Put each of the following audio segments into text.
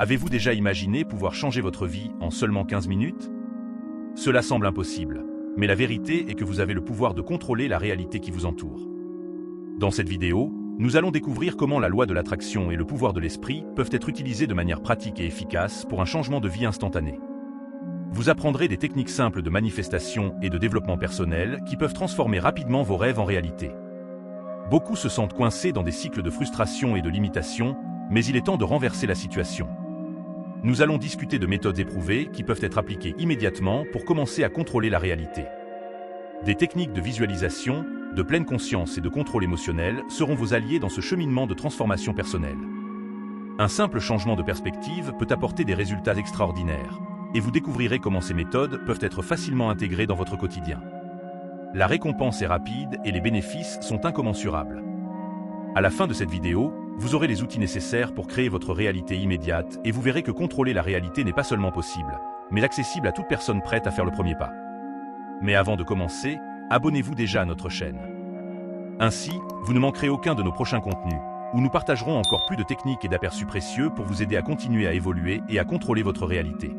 Avez-vous déjà imaginé pouvoir changer votre vie en seulement 15 minutes? Cela semble impossible, mais la vérité est que vous avez le pouvoir de contrôler la réalité qui vous entoure. Dans cette vidéo, nous allons découvrir comment la loi de l'attraction et le pouvoir de l'esprit peuvent être utilisés de manière pratique et efficace pour un changement de vie instantané. Vous apprendrez des techniques simples de manifestation et de développement personnel qui peuvent transformer rapidement vos rêves en réalité. Beaucoup se sentent coincés dans des cycles de frustration et de limitation, mais il est temps de renverser la situation. Nous allons discuter de méthodes éprouvées qui peuvent être appliquées immédiatement pour commencer à contrôler la réalité. Des techniques de visualisation, de pleine conscience et de contrôle émotionnel seront vos alliés dans ce cheminement de transformation personnelle. Un simple changement de perspective peut apporter des résultats extraordinaires, et vous découvrirez comment ces méthodes peuvent être facilement intégrées dans votre quotidien. La récompense est rapide et les bénéfices sont incommensurables. À la fin de cette vidéo, vous aurez les outils nécessaires pour créer votre réalité immédiate et vous verrez que contrôler la réalité n'est pas seulement possible, mais accessible à toute personne prête à faire le premier pas. Mais avant de commencer, abonnez-vous déjà à notre chaîne. Ainsi, vous ne manquerez aucun de nos prochains contenus, où nous partagerons encore plus de techniques et d'aperçus précieux pour vous aider à continuer à évoluer et à contrôler votre réalité.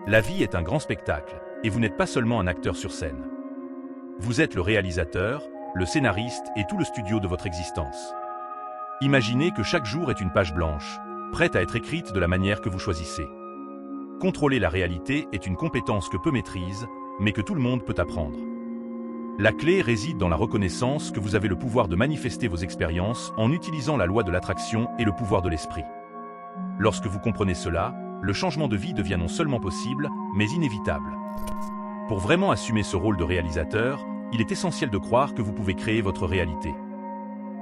La vie est un grand spectacle, et vous n'êtes pas seulement un acteur sur scène. Vous êtes le réalisateur, le scénariste et tout le studio de votre existence. Imaginez que chaque jour est une page blanche, prête à être écrite de la manière que vous choisissez. Contrôler la réalité est une compétence que peu maîtrisent, mais que tout le monde peut apprendre. La clé réside dans la reconnaissance que vous avez le pouvoir de manifester vos expériences en utilisant la loi de l'attraction et le pouvoir de l'esprit. Lorsque vous comprenez cela, le changement de vie devient non seulement possible, mais inévitable. Pour vraiment assumer ce rôle de réalisateur, il est essentiel de croire que vous pouvez créer votre réalité.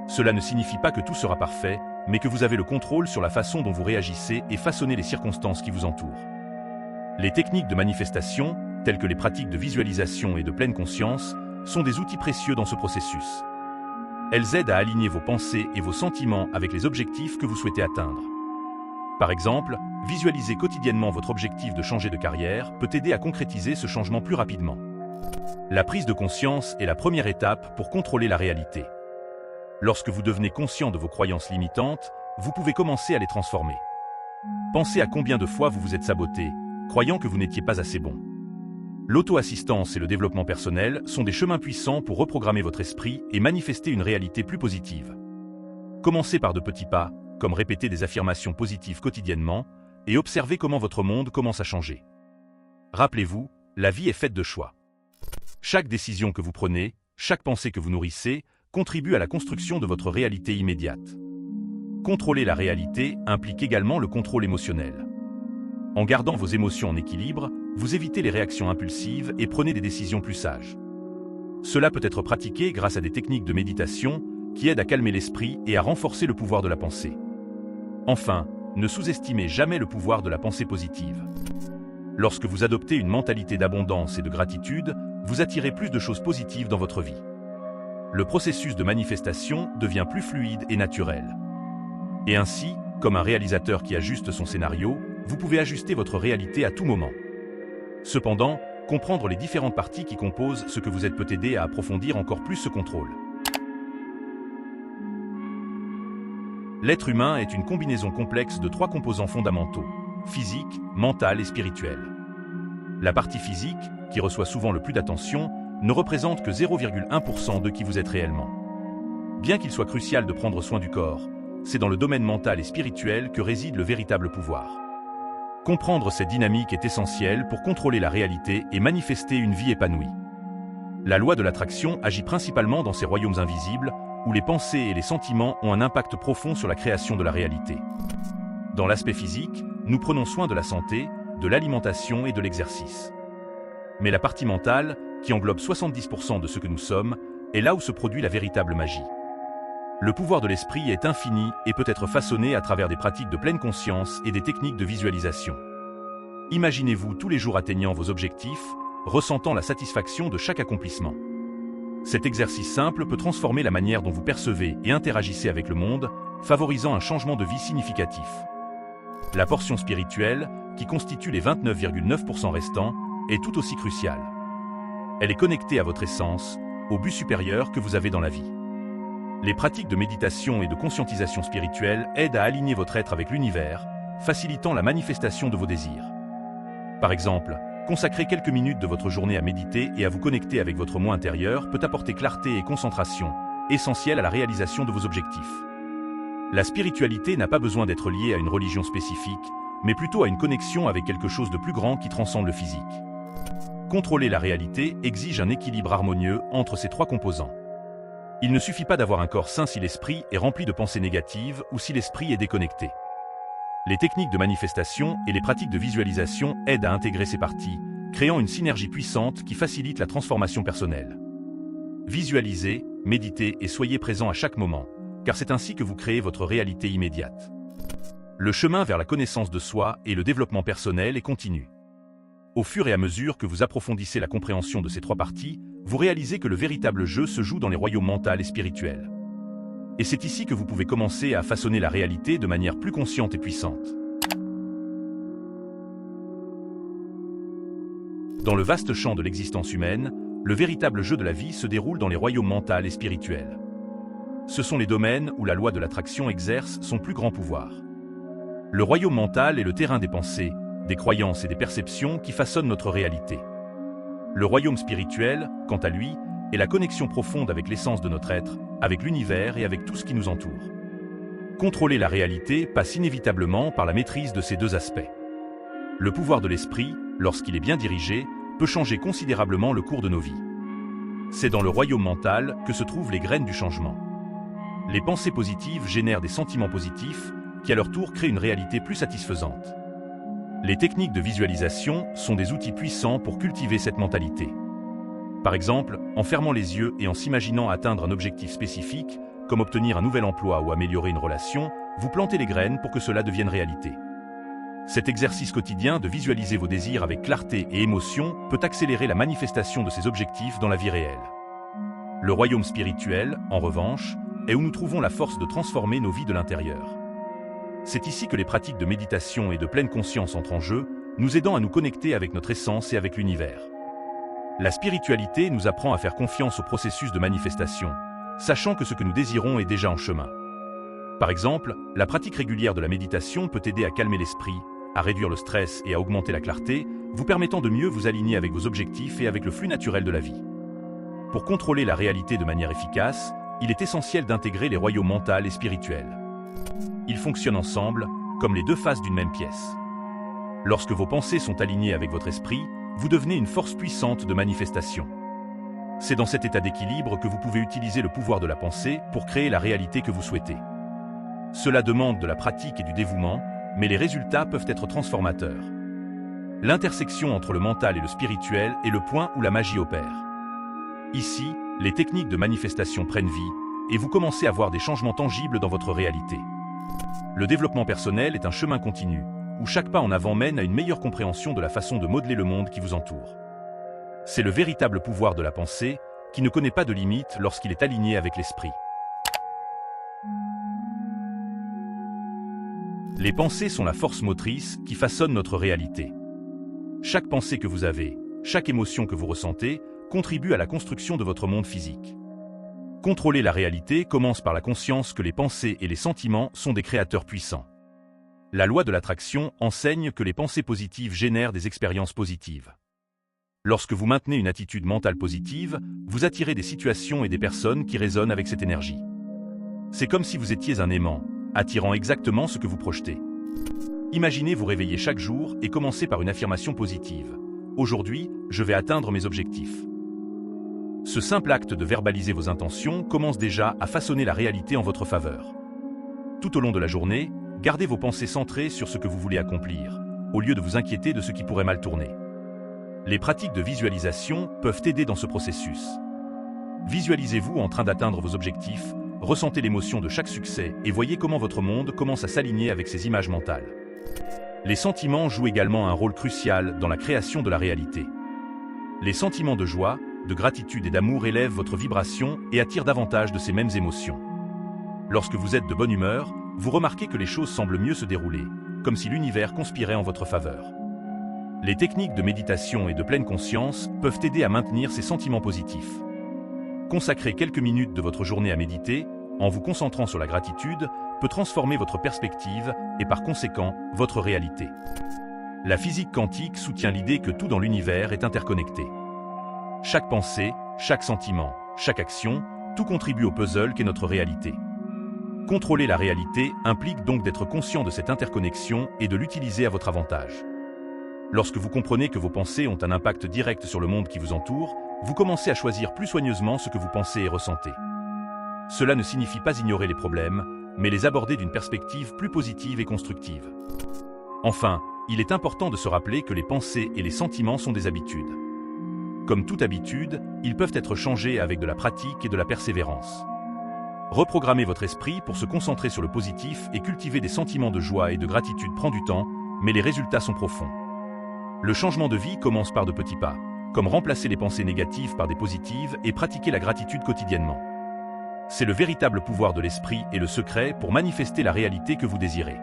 Cela ne signifie pas que tout sera parfait, mais que vous avez le contrôle sur la façon dont vous réagissez et façonnez les circonstances qui vous entourent. Les techniques de manifestation, telles que les pratiques de visualisation et de pleine conscience, sont des outils précieux dans ce processus. Elles aident à aligner vos pensées et vos sentiments avec les objectifs que vous souhaitez atteindre. Par exemple, visualiser quotidiennement votre objectif de changer de carrière peut aider à concrétiser ce changement plus rapidement. La prise de conscience est la première étape pour contrôler la réalité. Lorsque vous devenez conscient de vos croyances limitantes, vous pouvez commencer à les transformer. Pensez à combien de fois vous vous êtes saboté, croyant que vous n'étiez pas assez bon. L'auto-assistance et le développement personnel sont des chemins puissants pour reprogrammer votre esprit et manifester une réalité plus positive. Commencez par de petits pas, comme répéter des affirmations positives quotidiennement, et observez comment votre monde commence à changer. Rappelez-vous, la vie est faite de choix. Chaque décision que vous prenez, chaque pensée que vous nourrissez, contribue à la construction de votre réalité immédiate. Contrôler la réalité implique également le contrôle émotionnel. En gardant vos émotions en équilibre, vous évitez les réactions impulsives et prenez des décisions plus sages. Cela peut être pratiqué grâce à des techniques de méditation qui aident à calmer l'esprit et à renforcer le pouvoir de la pensée. Enfin, ne sous-estimez jamais le pouvoir de la pensée positive. Lorsque vous adoptez une mentalité d'abondance et de gratitude, vous attirez plus de choses positives dans votre vie. Le processus de manifestation devient plus fluide et naturel. Et ainsi, comme un réalisateur qui ajuste son scénario, vous pouvez ajuster votre réalité à tout moment. Cependant, comprendre les différentes parties qui composent ce que vous êtes peut aider à approfondir encore plus ce contrôle. L'être humain est une combinaison complexe de 3 composants fondamentaux, physique, mental et spirituel. La partie physique, qui reçoit souvent le plus d'attention, ne représente que 0,1% de qui vous êtes réellement. Bien qu'il soit crucial de prendre soin du corps, c'est dans le domaine mental et spirituel que réside le véritable pouvoir. Comprendre cette dynamique est essentiel pour contrôler la réalité et manifester une vie épanouie. La loi de l'attraction agit principalement dans ces royaumes invisibles, où les pensées et les sentiments ont un impact profond sur la création de la réalité. Dans l'aspect physique, nous prenons soin de la santé, de l'alimentation et de l'exercice. Mais la partie mentale, qui englobe 70% de ce que nous sommes, est là où se produit la véritable magie. Le pouvoir de l'esprit est infini et peut être façonné à travers des pratiques de pleine conscience et des techniques de visualisation. Imaginez-vous tous les jours atteignant vos objectifs, ressentant la satisfaction de chaque accomplissement. Cet exercice simple peut transformer la manière dont vous percevez et interagissez avec le monde, favorisant un changement de vie significatif. La portion spirituelle, qui constitue les 29,9% restants, est tout aussi cruciale. Elle est connectée à votre essence, au but supérieur que vous avez dans la vie. Les pratiques de méditation et de conscientisation spirituelle aident à aligner votre être avec l'univers, facilitant la manifestation de vos désirs. Par exemple, consacrer quelques minutes de votre journée à méditer et à vous connecter avec votre moi intérieur peut apporter clarté et concentration, essentielles à la réalisation de vos objectifs. La spiritualité n'a pas besoin d'être liée à une religion spécifique, mais plutôt à une connexion avec quelque chose de plus grand qui transcende le physique. Contrôler la réalité exige un équilibre harmonieux entre ces trois composants. Il ne suffit pas d'avoir un corps sain si l'esprit est rempli de pensées négatives ou si l'esprit est déconnecté. Les techniques de manifestation et les pratiques de visualisation aident à intégrer ces parties, créant une synergie puissante qui facilite la transformation personnelle. Visualisez, méditez et soyez présent à chaque moment, car c'est ainsi que vous créez votre réalité immédiate. Le chemin vers la connaissance de soi et le développement personnel est continu. Au fur et à mesure que vous approfondissez la compréhension de ces trois parties, vous réalisez que le véritable jeu se joue dans les royaumes mental et spirituel. Et c'est ici que vous pouvez commencer à façonner la réalité de manière plus consciente et puissante. Dans le vaste champ de l'existence humaine, le véritable jeu de la vie se déroule dans les royaumes mental et spirituel. Ce sont les domaines où la loi de l'attraction exerce son plus grand pouvoir. Le royaume mental est le terrain des pensées, des croyances et des perceptions qui façonnent notre réalité. Le royaume spirituel, quant à lui, est la connexion profonde avec l'essence de notre être, avec l'univers et avec tout ce qui nous entoure. Contrôler la réalité passe inévitablement par la maîtrise de ces deux aspects. Le pouvoir de l'esprit, lorsqu'il est bien dirigé, peut changer considérablement le cours de nos vies. C'est dans le royaume mental que se trouvent les graines du changement. Les pensées positives génèrent des sentiments positifs, qui à leur tour créent une réalité plus satisfaisante. Les techniques de visualisation sont des outils puissants pour cultiver cette mentalité. Par exemple, en fermant les yeux et en s'imaginant atteindre un objectif spécifique, comme obtenir un nouvel emploi ou améliorer une relation, vous plantez les graines pour que cela devienne réalité. Cet exercice quotidien de visualiser vos désirs avec clarté et émotion peut accélérer la manifestation de ces objectifs dans la vie réelle. Le royaume spirituel, en revanche, est où nous trouvons la force de transformer nos vies de l'intérieur. C'est ici que les pratiques de méditation et de pleine conscience entrent en jeu, nous aidant à nous connecter avec notre essence et avec l'univers. La spiritualité nous apprend à faire confiance au processus de manifestation, sachant que ce que nous désirons est déjà en chemin. Par exemple, la pratique régulière de la méditation peut aider à calmer l'esprit, à réduire le stress et à augmenter la clarté, vous permettant de mieux vous aligner avec vos objectifs et avec le flux naturel de la vie. Pour contrôler la réalité de manière efficace, il est essentiel d'intégrer les royaumes mental et spirituel. Ils fonctionnent ensemble, comme les deux faces d'une même pièce. Lorsque vos pensées sont alignées avec votre esprit, vous devenez une force puissante de manifestation. C'est dans cet état d'équilibre que vous pouvez utiliser le pouvoir de la pensée pour créer la réalité que vous souhaitez. Cela demande de la pratique et du dévouement, mais les résultats peuvent être transformateurs. L'intersection entre le mental et le spirituel est le point où la magie opère. Ici, les techniques de manifestation prennent vie, et vous commencez à voir des changements tangibles dans votre réalité. Le développement personnel est un chemin continu, où chaque pas en avant mène à une meilleure compréhension de la façon de modeler le monde qui vous entoure. C'est le véritable pouvoir de la pensée, qui ne connaît pas de limite lorsqu'il est aligné avec l'esprit. Les pensées sont la force motrice qui façonne notre réalité. Chaque pensée que vous avez, chaque émotion que vous ressentez, contribue à la construction de votre monde physique. Contrôler la réalité commence par la conscience que les pensées et les sentiments sont des créateurs puissants. La loi de l'attraction enseigne que les pensées positives génèrent des expériences positives. Lorsque vous maintenez une attitude mentale positive, vous attirez des situations et des personnes qui résonnent avec cette énergie. C'est comme si vous étiez un aimant, attirant exactement ce que vous projetez. Imaginez vous réveiller chaque jour et commencer par une affirmation positive. Aujourd'hui, je vais atteindre mes objectifs. Ce simple acte de verbaliser vos intentions commence déjà à façonner la réalité en votre faveur. Tout au long de la journée, gardez vos pensées centrées sur ce que vous voulez accomplir, au lieu de vous inquiéter de ce qui pourrait mal tourner. Les pratiques de visualisation peuvent aider dans ce processus. Visualisez-vous en train d'atteindre vos objectifs, ressentez l'émotion de chaque succès et voyez comment votre monde commence à s'aligner avec ces images mentales. Les sentiments jouent également un rôle crucial dans la création de la réalité. Les sentiments de joie, de gratitude et d'amour élèvent votre vibration et attirent davantage de ces mêmes émotions. Lorsque vous êtes de bonne humeur, vous remarquez que les choses semblent mieux se dérouler, comme si l'univers conspirait en votre faveur. Les techniques de méditation et de pleine conscience peuvent aider à maintenir ces sentiments positifs. Consacrez quelques minutes de votre journée à méditer, en vous concentrant sur la gratitude, peut transformer votre perspective et par conséquent, votre réalité. La physique quantique soutient l'idée que tout dans l'univers est interconnecté. Chaque pensée, chaque sentiment, chaque action, tout contribue au puzzle qu'est notre réalité. Contrôler la réalité implique donc d'être conscient de cette interconnexion et de l'utiliser à votre avantage. Lorsque vous comprenez que vos pensées ont un impact direct sur le monde qui vous entoure, vous commencez à choisir plus soigneusement ce que vous pensez et ressentez. Cela ne signifie pas ignorer les problèmes, mais les aborder d'une perspective plus positive et constructive. Enfin, il est important de se rappeler que les pensées et les sentiments sont des habitudes. Comme toute habitude, ils peuvent être changés avec de la pratique et de la persévérance. Reprogrammer votre esprit pour se concentrer sur le positif et cultiver des sentiments de joie et de gratitude prend du temps, mais les résultats sont profonds. Le changement de vie commence par de petits pas, comme remplacer les pensées négatives par des positives et pratiquer la gratitude quotidiennement. C'est le véritable pouvoir de l'esprit et le secret pour manifester la réalité que vous désirez.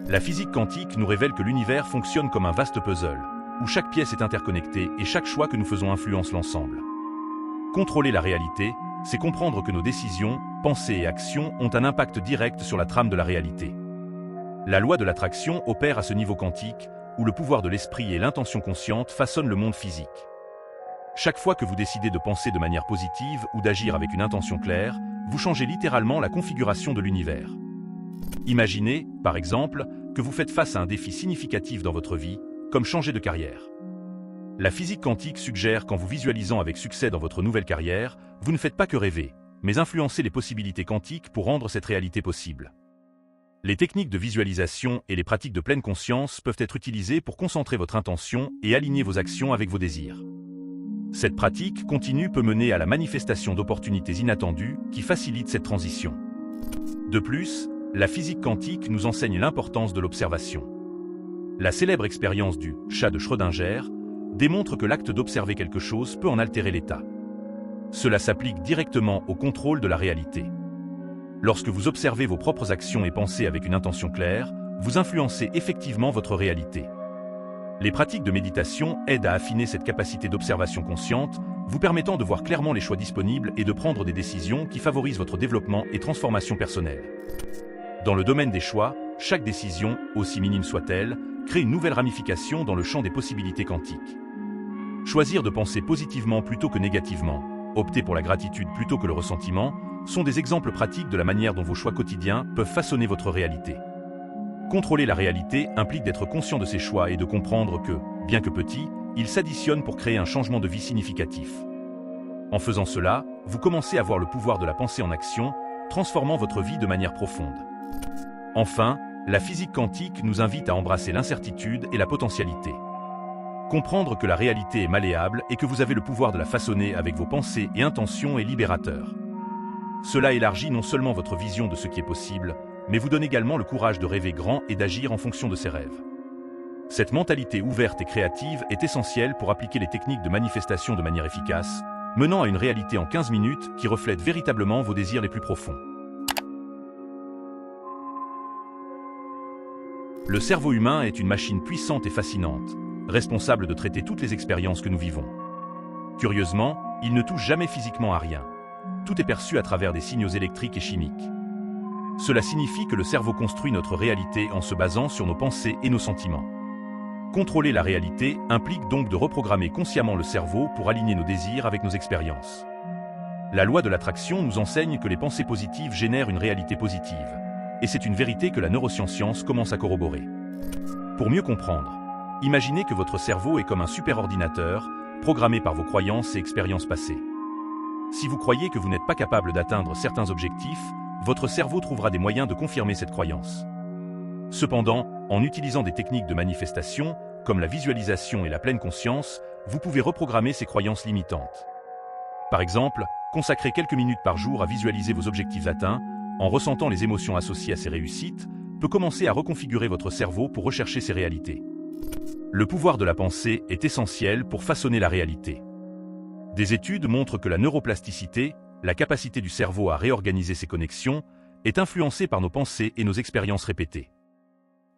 La physique quantique nous révèle que l'univers fonctionne comme un vaste puzzle, où chaque pièce est interconnectée et chaque choix que nous faisons influence l'ensemble. Contrôler la réalité, c'est comprendre que nos décisions, pensées et actions ont un impact direct sur la trame de la réalité. La loi de l'attraction opère à ce niveau quantique, où le pouvoir de l'esprit et l'intention consciente façonnent le monde physique. Chaque fois que vous décidez de penser de manière positive ou d'agir avec une intention claire, vous changez littéralement la configuration de l'univers. Imaginez, par exemple, que vous faites face à un défi significatif dans votre vie, comme changer de carrière. La physique quantique suggère qu'en vous visualisant avec succès dans votre nouvelle carrière, vous ne faites pas que rêver, mais influencer les possibilités quantiques pour rendre cette réalité possible. Les techniques de visualisation et les pratiques de pleine conscience peuvent être utilisées pour concentrer votre intention et aligner vos actions avec vos désirs. Cette pratique continue peut mener à la manifestation d'opportunités inattendues qui facilitent cette transition. De plus, la physique quantique nous enseigne l'importance de l'observation. La célèbre expérience du chat de Schrödinger démontre que l'acte d'observer quelque chose peut en altérer l'état. Cela s'applique directement au contrôle de la réalité. Lorsque vous observez vos propres actions et pensées avec une intention claire, vous influencez effectivement votre réalité. Les pratiques de méditation aident à affiner cette capacité d'observation consciente, vous permettant de voir clairement les choix disponibles et de prendre des décisions qui favorisent votre développement et transformation personnelle. Dans le domaine des choix, chaque décision, aussi minime soit-elle, crée une nouvelle ramification dans le champ des possibilités quantiques. Choisir de penser positivement plutôt que négativement, opter pour la gratitude plutôt que le ressentiment, sont des exemples pratiques de la manière dont vos choix quotidiens peuvent façonner votre réalité. Contrôler la réalité implique d'être conscient de ses choix et de comprendre que, bien que petits, ils s'additionnent pour créer un changement de vie significatif. En faisant cela, vous commencez à voir le pouvoir de la pensée en action, transformant votre vie de manière profonde. Enfin, la physique quantique nous invite à embrasser l'incertitude et la potentialité. Comprendre que la réalité est malléable et que vous avez le pouvoir de la façonner avec vos pensées et intentions est libérateur. Cela élargit non seulement votre vision de ce qui est possible, mais vous donne également le courage de rêver grand et d'agir en fonction de ses rêves. Cette mentalité ouverte et créative est essentielle pour appliquer les techniques de manifestation de manière efficace, menant à une réalité en 15 minutes qui reflète véritablement vos désirs les plus profonds. Le cerveau humain est une machine puissante et fascinante, responsable de traiter toutes les expériences que nous vivons. Curieusement, il ne touche jamais physiquement à rien. Tout est perçu à travers des signaux électriques et chimiques. Cela signifie que le cerveau construit notre réalité en se basant sur nos pensées et nos sentiments. Contrôler la réalité implique donc de reprogrammer consciemment le cerveau pour aligner nos désirs avec nos expériences. La loi de l'attraction nous enseigne que les pensées positives génèrent une réalité positive, et c'est une vérité que la neuroscience commence à corroborer. Pour mieux comprendre, imaginez que votre cerveau est comme un superordinateur, programmé par vos croyances et expériences passées. Si vous croyez que vous n'êtes pas capable d'atteindre certains objectifs, votre cerveau trouvera des moyens de confirmer cette croyance. Cependant, en utilisant des techniques de manifestation, comme la visualisation et la pleine conscience, vous pouvez reprogrammer ces croyances limitantes. Par exemple, consacrer quelques minutes par jour à visualiser vos objectifs atteints, en ressentant les émotions associées à ces réussites, peut commencer à reconfigurer votre cerveau pour rechercher ces réalités. Le pouvoir de la pensée est essentiel pour façonner la réalité. Des études montrent que la neuroplasticité, la capacité du cerveau à réorganiser ses connexions, est influencée par nos pensées et nos expériences répétées.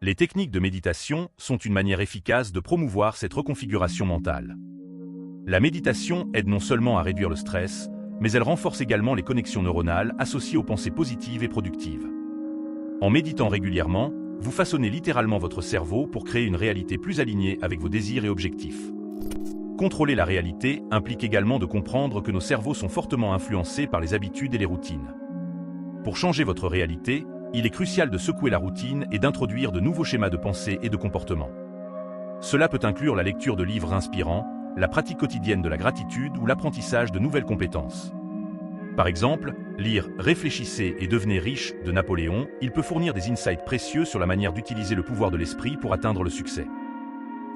Les techniques de méditation sont une manière efficace de promouvoir cette reconfiguration mentale. La méditation aide non seulement à réduire le stress, mais elle renforce également les connexions neuronales associées aux pensées positives et productives. En méditant régulièrement, vous façonnez littéralement votre cerveau pour créer une réalité plus alignée avec vos désirs et objectifs. Contrôler la réalité implique également de comprendre que nos cerveaux sont fortement influencés par les habitudes et les routines. Pour changer votre réalité, il est crucial de secouer la routine et d'introduire de nouveaux schémas de pensée et de comportement. Cela peut inclure la lecture de livres inspirants, la pratique quotidienne de la gratitude ou l'apprentissage de nouvelles compétences. Par exemple, lire « Réfléchissez et devenez riche » de Napoléon, il peut fournir des insights précieux sur la manière d'utiliser le pouvoir de l'esprit pour atteindre le succès.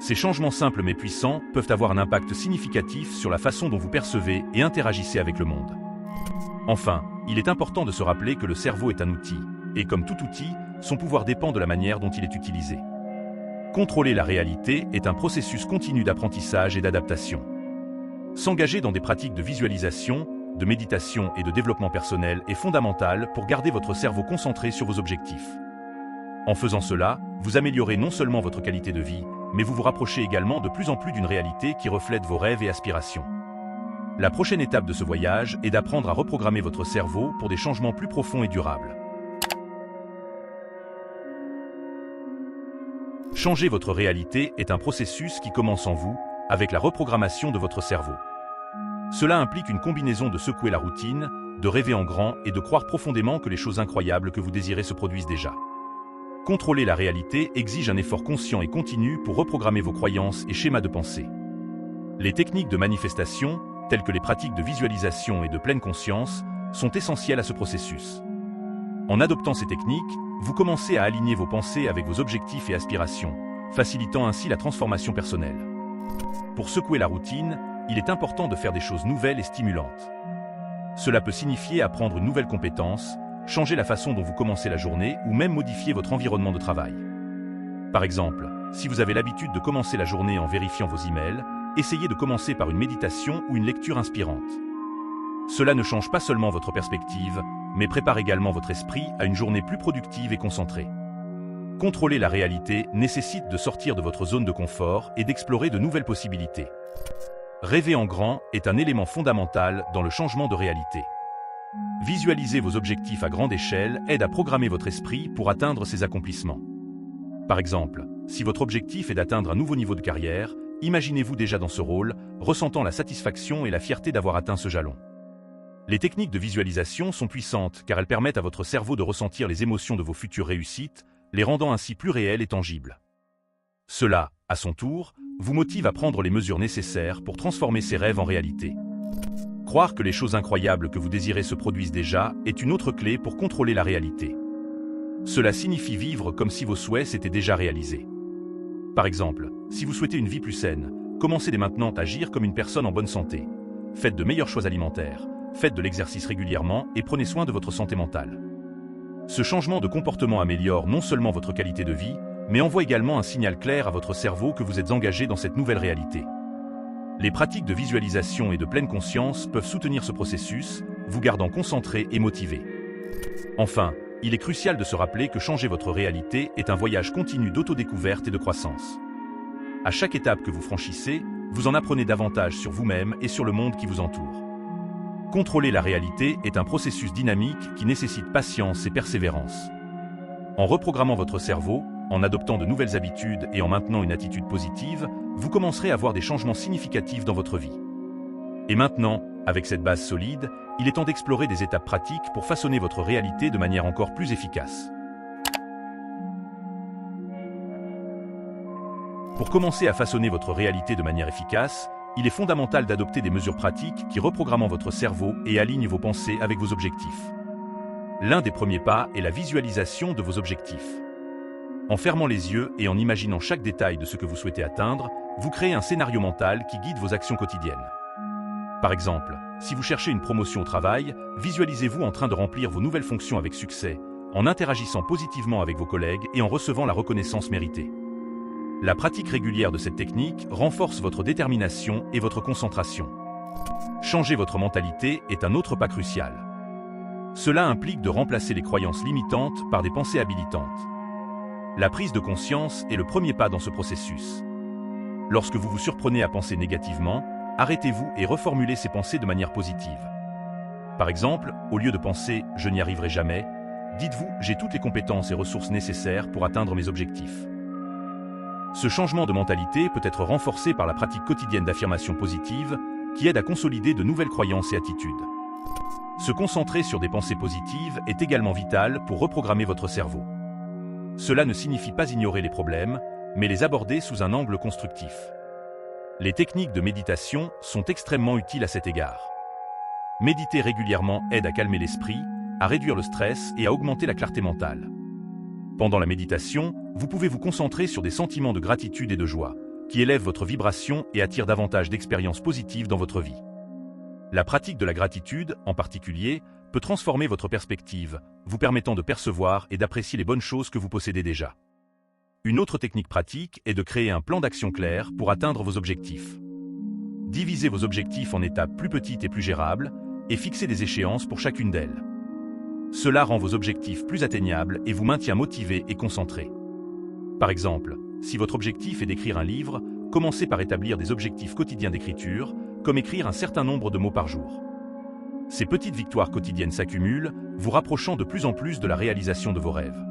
Ces changements simples mais puissants peuvent avoir un impact significatif sur la façon dont vous percevez et interagissez avec le monde. Enfin, il est important de se rappeler que le cerveau est un outil, et comme tout outil, son pouvoir dépend de la manière dont il est utilisé. Contrôler la réalité est un processus continu d'apprentissage et d'adaptation. S'engager dans des pratiques de visualisation, de méditation et de développement personnel est fondamental pour garder votre cerveau concentré sur vos objectifs. En faisant cela, vous améliorez non seulement votre qualité de vie, mais vous vous rapprochez également de plus en plus d'une réalité qui reflète vos rêves et aspirations. La prochaine étape de ce voyage est d'apprendre à reprogrammer votre cerveau pour des changements plus profonds et durables. Changer votre réalité est un processus qui commence en vous, avec la reprogrammation de votre cerveau. Cela implique une combinaison de secouer la routine, de rêver en grand et de croire profondément que les choses incroyables que vous désirez se produisent déjà. Contrôler la réalité exige un effort conscient et continu pour reprogrammer vos croyances et schémas de pensée. Les techniques de manifestation, telles que les pratiques de visualisation et de pleine conscience, sont essentielles à ce processus. En adoptant ces techniques, vous commencez à aligner vos pensées avec vos objectifs et aspirations, facilitant ainsi la transformation personnelle. Pour secouer la routine, il est important de faire des choses nouvelles et stimulantes. Cela peut signifier apprendre une nouvelle compétence, changer la façon dont vous commencez la journée ou même modifier votre environnement de travail. Par exemple, si vous avez l'habitude de commencer la journée en vérifiant vos emails, essayez de commencer par une méditation ou une lecture inspirante. Cela ne change pas seulement votre perspective, mais prépare également votre esprit à une journée plus productive et concentrée. Contrôler la réalité nécessite de sortir de votre zone de confort et d'explorer de nouvelles possibilités. Rêver en grand est un élément fondamental dans le changement de réalité. Visualiser vos objectifs à grande échelle aide à programmer votre esprit pour atteindre ces accomplissements. Par exemple, si votre objectif est d'atteindre un nouveau niveau de carrière, imaginez-vous déjà dans ce rôle, ressentant la satisfaction et la fierté d'avoir atteint ce jalon. Les techniques de visualisation sont puissantes car elles permettent à votre cerveau de ressentir les émotions de vos futures réussites, les rendant ainsi plus réelles et tangibles. Cela, à son tour, vous motive à prendre les mesures nécessaires pour transformer ces rêves en réalité. Croire que les choses incroyables que vous désirez se produisent déjà est une autre clé pour contrôler la réalité. Cela signifie vivre comme si vos souhaits s'étaient déjà réalisés. Par exemple, si vous souhaitez une vie plus saine, commencez dès maintenant à agir comme une personne en bonne santé. Faites de meilleurs choix alimentaires, faites de l'exercice régulièrement et prenez soin de votre santé mentale. Ce changement de comportement améliore non seulement votre qualité de vie, mais envoie également un signal clair à votre cerveau que vous êtes engagé dans cette nouvelle réalité. Les pratiques de visualisation et de pleine conscience peuvent soutenir ce processus, vous gardant concentré et motivé. Enfin, il est crucial de se rappeler que changer votre réalité est un voyage continu d'autodécouverte et de croissance. À chaque étape que vous franchissez, vous en apprenez davantage sur vous-même et sur le monde qui vous entoure. Contrôler la réalité est un processus dynamique qui nécessite patience et persévérance. En reprogrammant votre cerveau, en adoptant de nouvelles habitudes et en maintenant une attitude positive, vous commencerez à voir des changements significatifs dans votre vie. Et maintenant, avec cette base solide, il est temps d'explorer des étapes pratiques pour façonner votre réalité de manière encore plus efficace. Pour commencer à façonner votre réalité de manière efficace, il est fondamental d'adopter des mesures pratiques qui reprogramment votre cerveau et alignent vos pensées avec vos objectifs. L'un des premiers pas est la visualisation de vos objectifs. En fermant les yeux et en imaginant chaque détail de ce que vous souhaitez atteindre, vous créez un scénario mental qui guide vos actions quotidiennes. Par exemple, si vous cherchez une promotion au travail, visualisez-vous en train de remplir vos nouvelles fonctions avec succès, en interagissant positivement avec vos collègues et en recevant la reconnaissance méritée. La pratique régulière de cette technique renforce votre détermination et votre concentration. Changer votre mentalité est un autre pas crucial. Cela implique de remplacer les croyances limitantes par des pensées habilitantes. La prise de conscience est le premier pas dans ce processus. Lorsque vous vous surprenez à penser négativement, arrêtez-vous et reformulez ces pensées de manière positive. Par exemple, au lieu de penser « je n'y arriverai jamais », dites-vous « j'ai toutes les compétences et ressources nécessaires pour atteindre mes objectifs ». Ce changement de mentalité peut être renforcé par la pratique quotidienne d'affirmations positives qui aide à consolider de nouvelles croyances et attitudes. Se concentrer sur des pensées positives est également vital pour reprogrammer votre cerveau. Cela ne signifie pas ignorer les problèmes, mais les aborder sous un angle constructif. Les techniques de méditation sont extrêmement utiles à cet égard. Méditer régulièrement aide à calmer l'esprit, à réduire le stress et à augmenter la clarté mentale. Pendant la méditation, vous pouvez vous concentrer sur des sentiments de gratitude et de joie, qui élèvent votre vibration et attirent davantage d'expériences positives dans votre vie. La pratique de la gratitude, en particulier, peut transformer votre perspective, vous permettant de percevoir et d'apprécier les bonnes choses que vous possédez déjà. Une autre technique pratique est de créer un plan d'action clair pour atteindre vos objectifs. Divisez vos objectifs en étapes plus petites et plus gérables, et fixez des échéances pour chacune d'elles. Cela rend vos objectifs plus atteignables et vous maintient motivé et concentré. Par exemple, si votre objectif est d'écrire un livre, commencez par établir des objectifs quotidiens d'écriture, comme écrire un certain nombre de mots par jour. Ces petites victoires quotidiennes s'accumulent, vous rapprochant de plus en plus de la réalisation de vos rêves.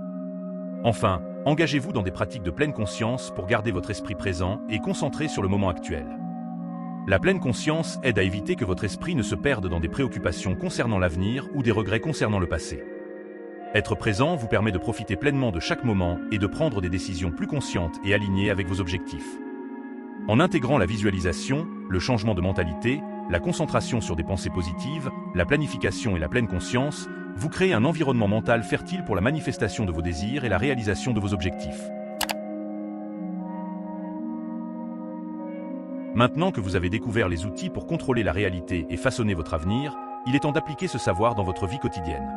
Enfin, engagez-vous dans des pratiques de pleine conscience pour garder votre esprit présent et concentré sur le moment actuel. La pleine conscience aide à éviter que votre esprit ne se perde dans des préoccupations concernant l'avenir ou des regrets concernant le passé. Être présent vous permet de profiter pleinement de chaque moment et de prendre des décisions plus conscientes et alignées avec vos objectifs. En intégrant la visualisation, le changement de mentalité, la concentration sur des pensées positives, la planification et la pleine conscience, vous créez un environnement mental fertile pour la manifestation de vos désirs et la réalisation de vos objectifs. Maintenant que vous avez découvert les outils pour contrôler la réalité et façonner votre avenir, il est temps d'appliquer ce savoir dans votre vie quotidienne.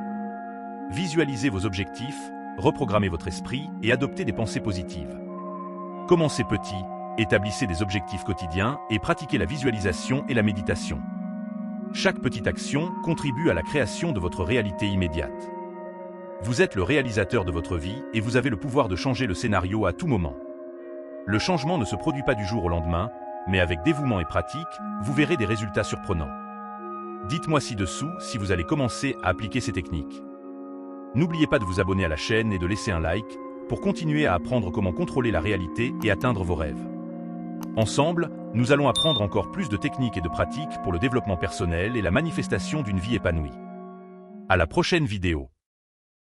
Visualisez vos objectifs, reprogrammez votre esprit et adoptez des pensées positives. Commencez petit, établissez des objectifs quotidiens et pratiquez la visualisation et la méditation. Chaque petite action contribue à la création de votre réalité immédiate. Vous êtes le réalisateur de votre vie et vous avez le pouvoir de changer le scénario à tout moment. Le changement ne se produit pas du jour au lendemain, mais avec dévouement et pratique, vous verrez des résultats surprenants. Dites-moi ci-dessous si vous allez commencer à appliquer ces techniques. N'oubliez pas de vous abonner à la chaîne et de laisser un like pour continuer à apprendre comment contrôler la réalité et atteindre vos rêves. Ensemble, nous allons apprendre encore plus de techniques et de pratiques pour le développement personnel et la manifestation d'une vie épanouie. À la prochaine vidéo.